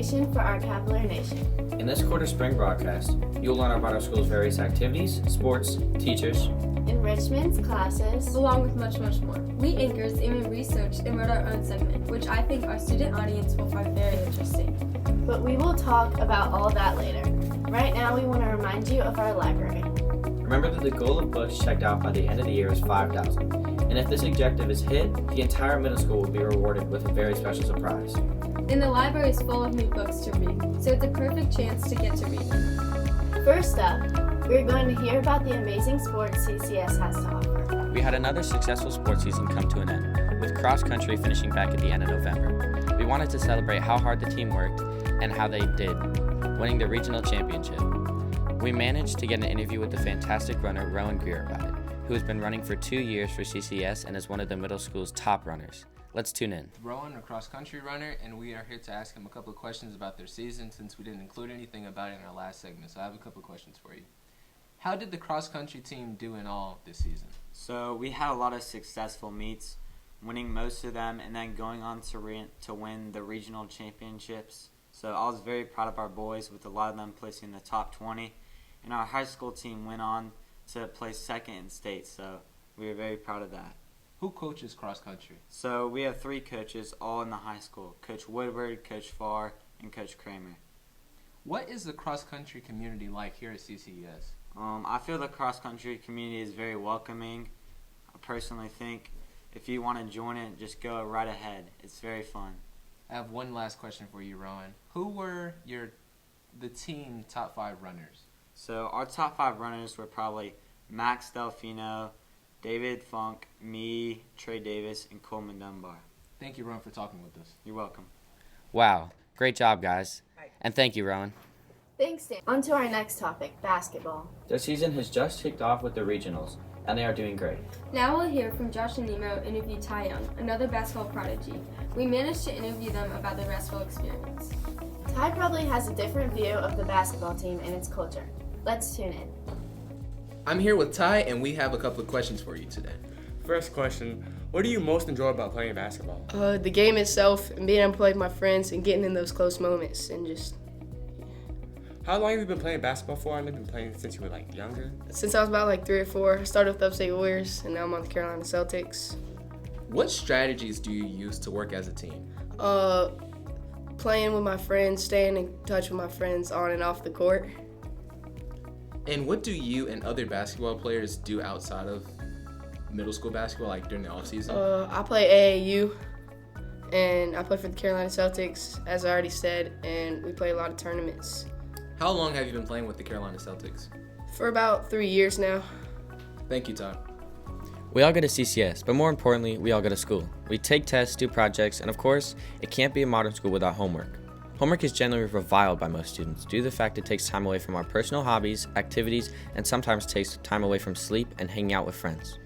station for our Cavalier Nation. In this quarter spring broadcast, you'll learn about our school's various activities, sports, teachers, enrichments, classes, along with much, much more. We anchors even researched and wrote our own segment, which I think our student audience will find very interesting. But we will talk about all that later. Right now, we want to remind you of our library. Remember that the goal of books checked out by the end of the year is 5,000. And if this objective is hit, the entire middle school will be rewarded with a very special surprise. And the library is full of new books to read, so it's a perfect chance to get to reading. First up, we're going to hear about the amazing sports CCS has to offer. We had another successful sports season come to an end, with cross country finishing back at the end of November. We wanted to celebrate how hard the team worked and how they did, winning the regional championship. We managed to get an interview with the fantastic runner Rowan Greer about it, who has been running for 2 years for CCS and is one of the middle school's top runners. Let's tune in. Rowan, a cross-country runner, and we are here to ask him a couple of questions about their season since we didn't include anything about it in our last segment. So I have a couple of questions for you. How did the cross-country team do in all this season? So we had a lot of successful meets, winning most of them, and then going on to win the regional championships. So I was very proud of our boys, with a lot of them placing in the top 20. And our high school team went on to place second in state, so we were very proud of that. Who coaches cross-country? So we have 3 coaches, all in the high school: Coach Woodward, Coach Farr, and Coach Kramer. What is the cross-country community like here at CCES? I feel the cross-country community is very welcoming. I personally think if you want to join it, just go right ahead. It's very fun. I have one last question for you, Rowan. Who were the team top 5 runners? So our top 5 runners were probably Max Delfino, David Funk, me, Trey Davis, and Coleman Dunbar. Thank you, Rowan, for talking with us. You're welcome. Wow, great job, guys. And thank you, Rowan. Thanks, Dan. On to our next topic, basketball. Their season has just kicked off with the regionals, and they are doing great. Now we'll hear from Josh and Nemo interview Ty Young, another basketball prodigy. We managed to interview them about their restful experience. Ty probably has a different view of the basketball team and its culture. Let's tune in. I'm here with Ty, and we have a couple of questions for you today. First question, what do you most enjoy about playing basketball? The game itself, and being able to play with my friends and getting in those close moments and just... How long have you been playing basketball for? I've been playing since you were younger. Since I was about 3 or 4, I started with the Upstate Warriors, and now I'm on the Carolina Celtics. What strategies do you use to work as a team? Playing with my friends, staying in touch with my friends on and off the court. And what do you and other basketball players do outside of middle school basketball, during the off season? I play AAU, and I play for the Carolina Celtics, as I already said, and we play a lot of tournaments. How long have you been playing with the Carolina Celtics? For about 3 years now. Thank you, Ty. We all go to CCS, but more importantly, we all go to school. We take tests, do projects, and of course, it can't be a modern school without homework. Homework is generally reviled by most students due to the fact it takes time away from our personal hobbies, activities, and sometimes takes time away from sleep and hanging out with friends.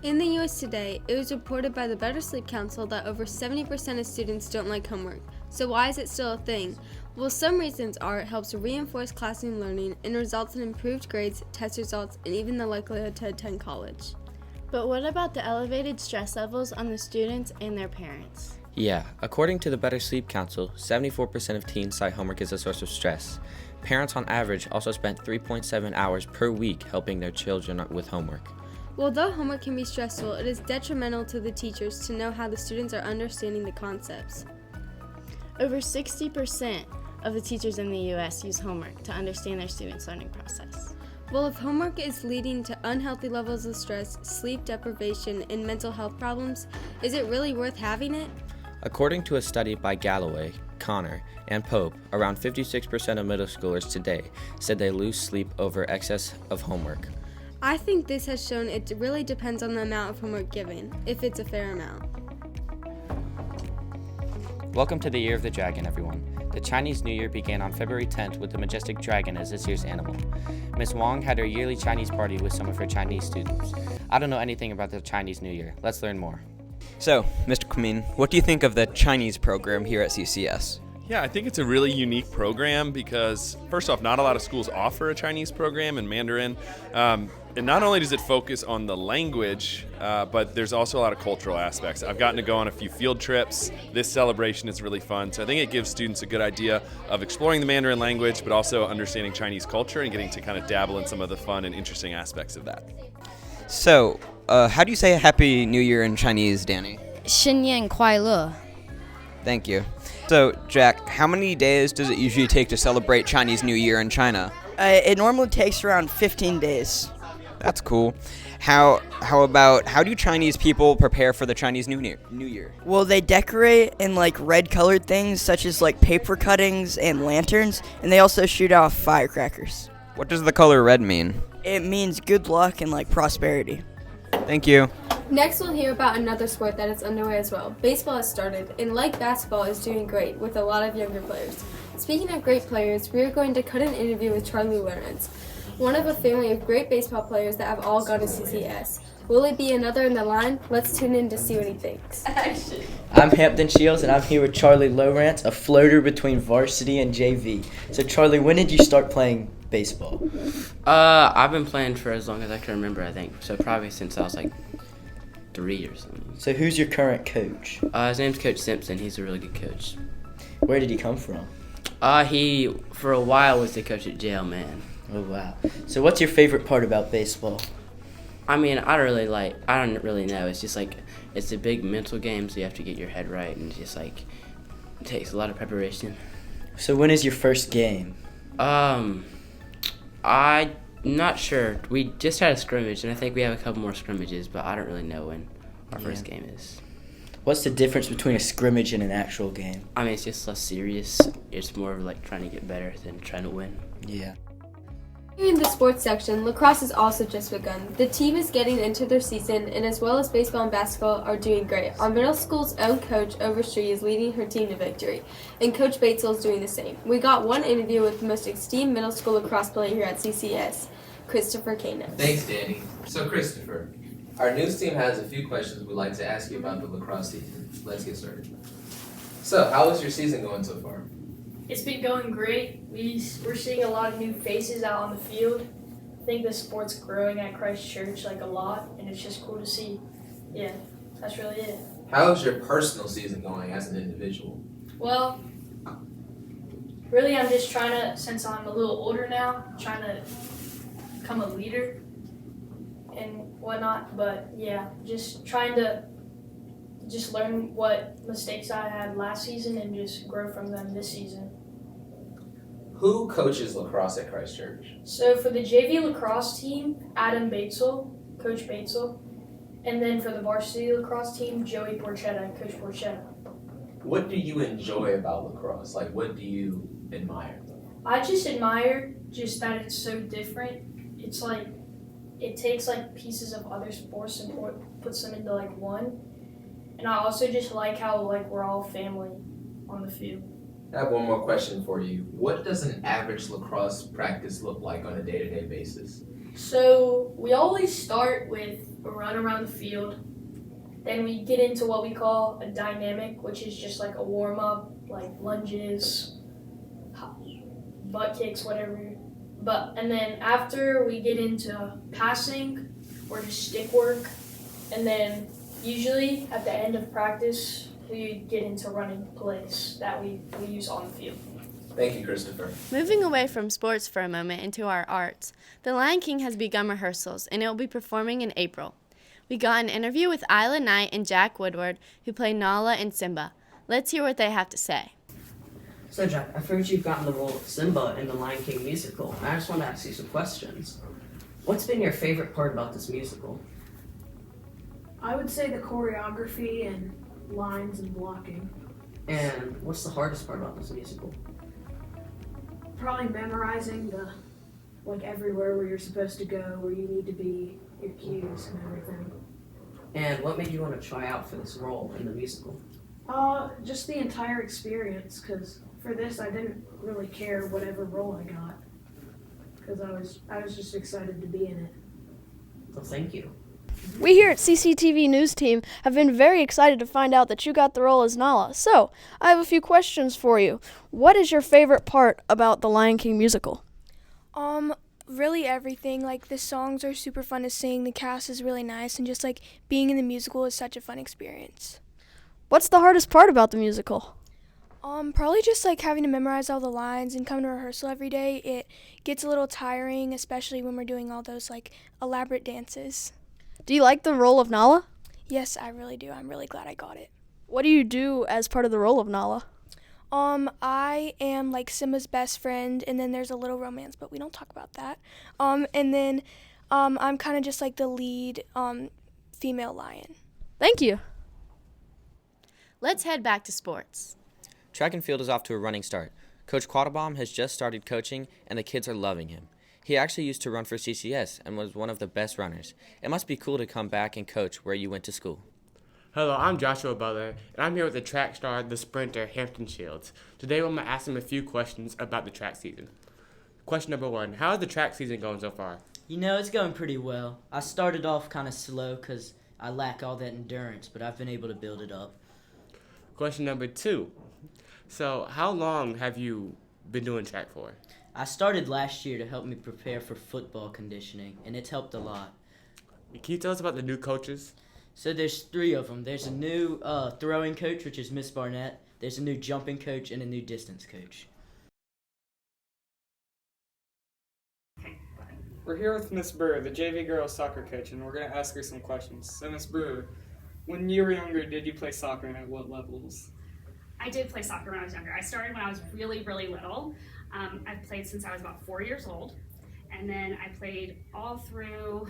In the U.S. today, it was reported by the Better Sleep Council that over 70% of students don't like homework. So why is it still a thing? Well, some reasons are it helps reinforce classroom learning and results in improved grades, test results, and even the likelihood to attend college. But what about the elevated stress levels on the students and their parents? Yeah, according to the Better Sleep Council, 74% of teens cite homework as a source of stress. Parents on average also spent 3.7 hours per week helping their children with homework. Well, though homework can be stressful, it is detrimental to the teachers to know how the students are understanding the concepts. Over 60% of the teachers in the U.S. use homework to understand their students' learning process. Well, if homework is leading to unhealthy levels of stress, sleep deprivation, and mental health problems, is it really worth having it? According to a study by Galloway, Connor, and Pope, around 56% of middle schoolers today said they lose sleep over excess of homework. I think this has shown it really depends on the amount of homework given, if it's a fair amount. Welcome to the Year of the Dragon, everyone. The Chinese New Year began on February 10th with the majestic dragon as this year's animal. Miss Wong had her yearly Chinese party with some of her Chinese students. I don't know anything about the Chinese New Year. Let's learn more. So, Mr. Kumin, what do you think of the Chinese program here at CCS? Yeah, I think it's a really unique program because, first off, not a lot of schools offer a Chinese program in Mandarin. And not only does it focus on the language, but there's also a lot of cultural aspects. I've gotten to go on a few field trips. This celebration is really fun. So I think it gives students a good idea of exploring the Mandarin language, but also understanding Chinese culture and getting to kind of dabble in some of the fun and interesting aspects of that. So, how do you say Happy New Year in Chinese, Danny? 新年快乐. Thank you. So, Jack, how many days does it usually take to celebrate Chinese New Year in China? It normally takes around 15 days. That's cool. How do Chinese people prepare for the Chinese New Year? Well, they decorate in like red colored things such as like paper cuttings and lanterns, and they also shoot off firecrackers. What does the color red mean? It means good luck and like prosperity. Thank you. Next, we'll hear about another sport that is underway as well. Baseball has started, and like basketball, is doing great with a lot of younger players. Speaking of great players, we are going to cut an interview with Charlie Lawrence, one of a family of great baseball players that have all gone to CCS. Will it be another in the line? Let's tune in to see what he thinks. I'm Hampton Shields, and I'm here with Charlie Lawrence, a floater between varsity and JV. So, Charlie, when did you start playing baseball? I've been playing for as long as I can remember, I think. So probably since I was like 3 or something. So who's your current coach? His name's Coach Simpson. He's a really good coach. Where did he come from? He, for a while, was the coach at JL Man. Oh, wow. So what's your favorite part about baseball? I mean, I don't really know. It's just like, it's a big mental game, so you have to get your head right, and it's just like, it takes a lot of preparation. So when is your first game? I'm not sure. We just had a scrimmage, and I think we have a couple more scrimmages, but I don't really know when our first game is. What's the difference between a scrimmage and an actual game? I mean, it's just less serious. It's more of like trying to get better than trying to win. Yeah. In the sports section, lacrosse has also just begun. The team is getting into their season, and as well as baseball and basketball are doing great. Our middle school's own coach, Overstreet, is leading her team to victory, and Coach Batesel is doing the same. We got one interview with the most esteemed middle school lacrosse player here at CCS, Christopher Kano. Thanks, Danny. So, Christopher, our news team has a few questions we'd like to ask you about the lacrosse season. Let's get started. So, how is your season going so far? It's been going great. We're seeing a lot of new faces out on the field. I think the sport's growing at Christ Church like a lot, and it's just cool to see. Yeah, that's really it. How is your personal season going as an individual? Well, really I'm just trying to, since I'm a little older now, trying to become a leader and whatnot. But yeah, just trying to just learn what mistakes I had last season and just grow from them this season. Who coaches lacrosse at Christ Church? So for the JV lacrosse team, Adam Batesel, Coach Batesel. And then for the varsity lacrosse team, Joey Porchetta, Coach Porchetta. What do you enjoy about lacrosse? Like, what do you admire? I just admire just that it's so different. It's like, it takes like pieces of other sports and puts them into like one. And I also just like how like we're all family on the field. I have one more question for you. What does an average lacrosse practice look like on a day-to-day basis? So we always start with a run around the field. Then we get into what we call a dynamic, which is just like a warm-up, like lunges, butt kicks, whatever. And then after we get into passing or just stick work, and then usually at the end of practice, we get into running plays that we use on the field. Thank you, Christopher. Moving away from sports for a moment into our arts, The Lion King has begun rehearsals, and it will be performing in April. We got an interview with Isla Knight and Jack Woodward, who play Nala and Simba. Let's hear what they have to say. So, Jack, I've heard you've gotten the role of Simba in the Lion King musical, and I just want to ask you some questions. What's been your favorite part about this musical? I would say the choreography and lines and blocking. And what's the hardest part about this musical? Probably memorizing the, like, everywhere where you're supposed to go, where you need to be, your cues and everything. And what made you want to try out for this role in the musical? Just the entire experience, because for this I didn't really care whatever role I got, because I was just excited to be in it. Well, thank you. We here at CCTV News Team have been very excited to find out that you got the role as Nala. So, I have a few questions for you. What is your favorite part about the Lion King musical? Really everything. Like, the songs are super fun to sing, the cast is really nice, and just like being in the musical is such a fun experience. What's the hardest part about the musical? Probably just like having to memorize all the lines and come to rehearsal every day. It gets a little tiring, especially when we're doing all those like elaborate dances. Do you like the role of Nala? Yes, I really do. I'm really glad I got it. What do you do as part of the role of Nala? I am like Simba's best friend, and then there's a little romance, but we don't talk about that. And then I'm kind of just like the lead female lion. Thank you. Let's head back to sports. Track and field is off to a running start. Coach Quattlebaum has just started coaching, and the kids are loving him. He actually used to run for CCS and was one of the best runners. It must be cool to come back and coach where you went to school. Hello, I'm Joshua Butler, and I'm here with the track star, the sprinter, Hampton Shields. Today I'm going to ask him a few questions about the track season. Question number 1, how is the track season going so far? You know, it's going pretty well. I started off kind of slow because I lack all that endurance, but I've been able to build it up. Question number 2, so how long have you been doing track for? I started last year to help me prepare for football conditioning, and it's helped a lot. Can you tell us about the new coaches? So there's 3 of them. There's a new throwing coach, which is Miss Barnett. There's a new jumping coach and a new distance coach. We're here with Miss Brewer, the JV girls soccer coach, and we're going to ask her some questions. So Miss Brewer, when you were younger, did you play soccer and at what levels? I did play soccer when I was younger. I started when I was really, really little. I've played since I was about 4 years old. And then I played all through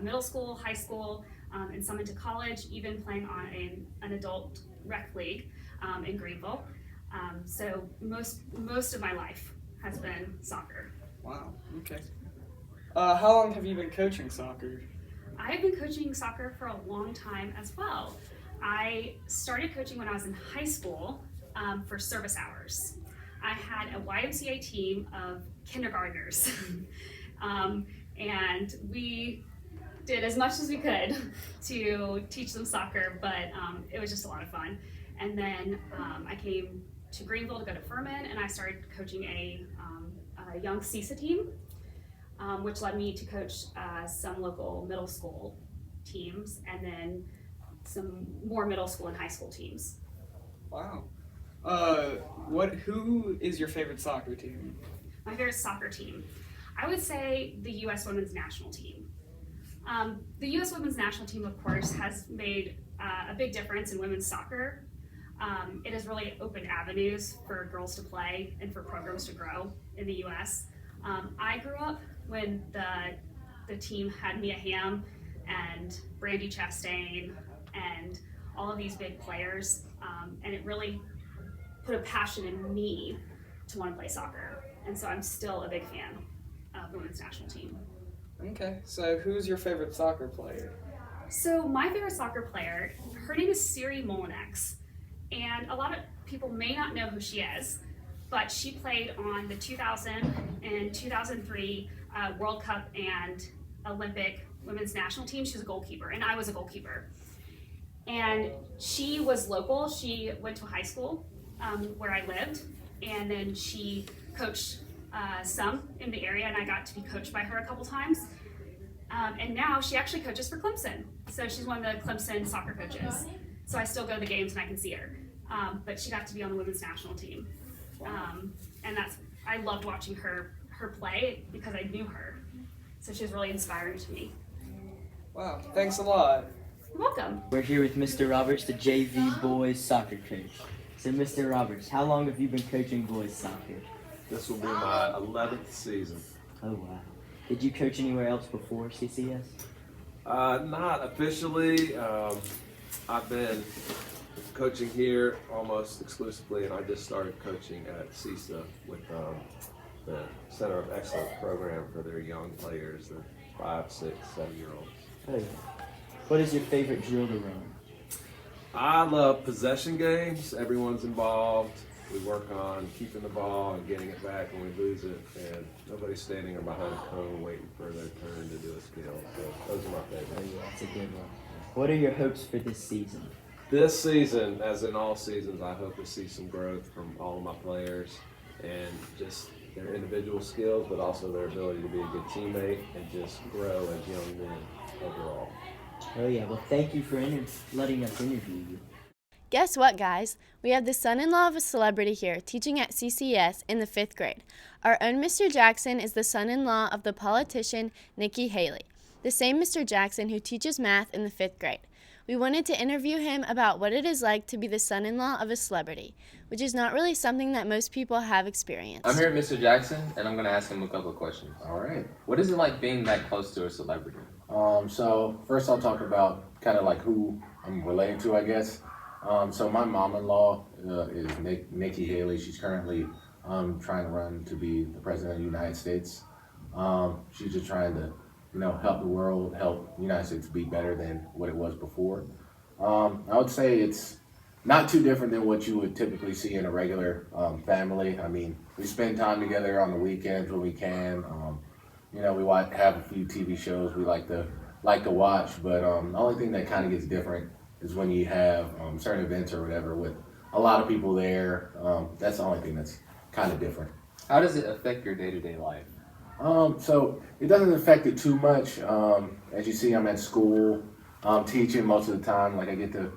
middle school, high school, and some into college, even playing on an adult rec league in Greenville. So most of my life has been soccer. Wow, okay. How long have you been coaching soccer? I've been coaching soccer for a long time as well. I started coaching when I was in high school for service hours. I had a YMCA team of kindergartners, and we did as much as we could to teach them soccer, but it was just a lot of fun. And then I came to Greenville to go to Furman, and I started coaching a young CISA team, which led me to coach some local middle school teams, and then some more middle school and high school teams. Wow. Who is your favorite soccer team? My favorite soccer team? I would say the U.S. Women's National Team. The U.S. Women's National Team, of course, has made a big difference in women's soccer. It has really opened avenues for girls to play and for programs to grow in the U.S. I grew up when the team had Mia Hamm and Brandi Chastain and all of these big players, and it really put a passion in me to want to play soccer. And so I'm still a big fan of the women's national team. Okay, so who's your favorite soccer player? So my favorite soccer player, her name is Siri Molinex, and a lot of people may not know who she is, but she played on the 2000 and 2003 World Cup and Olympic women's national team. She was a goalkeeper, and I was a goalkeeper. And she was local. She went to high school where I lived, and then she coached some in the area, and I got to be coached by her a couple times. And now she actually coaches for Clemson. So she's one of the Clemson soccer coaches. So I still go to the games and I can see her. But she got to be on the women's national team. And I loved watching her play because I knew her. So she was really inspiring to me. Wow, thanks a lot. You're welcome. We're here with Mr. Roberts, the JV boys soccer coach. So Mr. Roberts, how long have you been coaching boys soccer? This will be my 11th season. Oh wow. Did you coach anywhere else before CCS? Not officially. I've been coaching here almost exclusively, and I just started coaching at CISA with the Center of Excellence program for their young players, the 5, 6, 7-year-olds. Oh. What is your favorite drill to run? I love possession games. Everyone's involved. we work on keeping the ball and getting it back when we lose it, and nobody's standing behind a cone waiting for their turn to do a skill. So those are my favorites. Yeah, that's a good one. What are your hopes for this season? This season, as in all seasons, I hope to see some growth from all of my players and just their individual skills, but also their ability to be a good teammate and just grow as young men overall. Oh yeah, well thank you for letting us interview you. Guess what, guys? We have the son-in-law of a celebrity here teaching at CCS in the 5th grade. Our own Mr. Jackson is the son-in-law of the politician Nikki Haley, the same Mr. Jackson who teaches math in the 5th grade. We wanted to interview him about what it is like to be the son-in-law of a celebrity, which is not really something that most people have experienced. I'm here with Mr. Jackson, and I'm going to ask him a couple of questions. All right. What is it like being that close to a celebrity? So first I'll talk about kind of like who I'm related to, I guess. So my mom-in-law is Nikki Haley. She's currently trying to run to be the president of the United States. She's just trying to, help the world, help the United States be better than what it was before. I would say it's not too different than what you would typically see in a regular family. I mean, we spend time together on the weekends when we can. We have a few TV shows we like to watch, but the only thing that kind of gets different is when you have certain events or whatever with a lot of people there. That's the only thing that's kind of different. How does it affect your day-to-day life? So it doesn't affect it too much. As you see, I'm at school teaching most of the time. Like I get to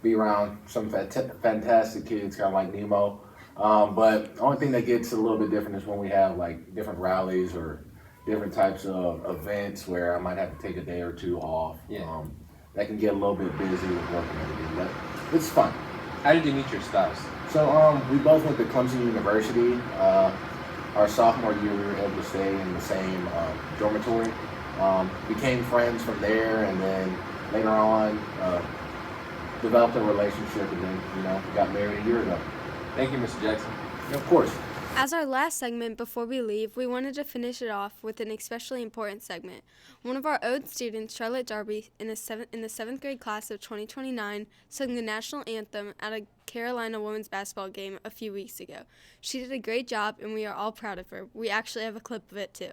be around some fantastic kids, kind of like Nemo. But the only thing that gets a little bit different is when we have like different rallies or different types of events where I might have to take a day or two off. Yeah. That can get a little bit busy with work and everything, but it's fun. How did you meet your spouse? So we both went to Clemson University. Our sophomore year, we were able to stay in the same dormitory. Became friends from there, and then later on developed a relationship, and then got married a year ago. Thank you, Mr. Jackson. Yeah, of course. As our last segment before we leave, we wanted to finish it off with an especially important segment. One of our own students, Charlotte Darby, in the 7th grade class of 2029, sang the national anthem at a Carolina women's basketball game a few weeks ago. She did a great job, and we are all proud of her. We actually have a clip of it, too.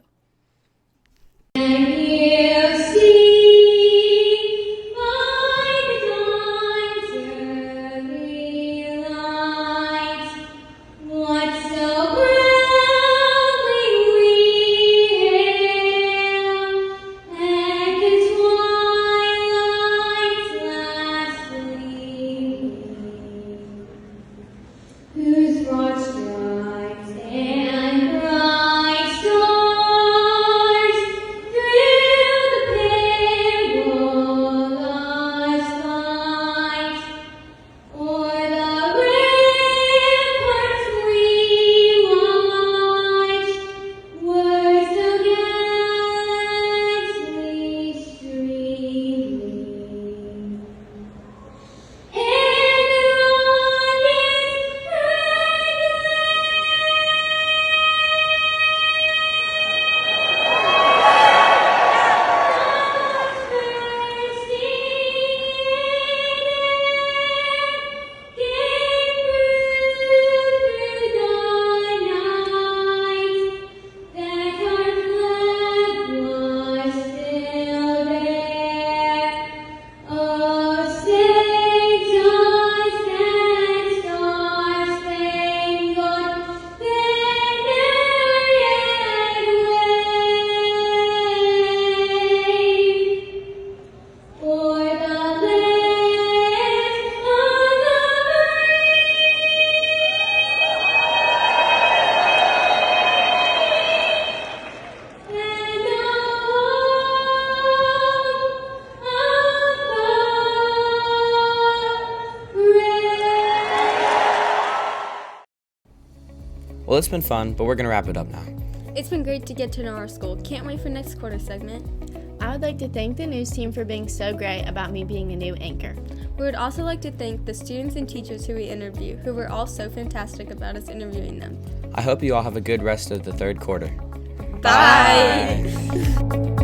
Well, it's been fun, but we're going to wrap it up now. It's been great to get to know our school. Can't wait for next quarter segment. I would like to thank the news team for being so great about me being a new anchor. We would also like to thank the students and teachers who we interview, who were all so fantastic about us interviewing them. I hope you all have a good rest of the third quarter. Bye.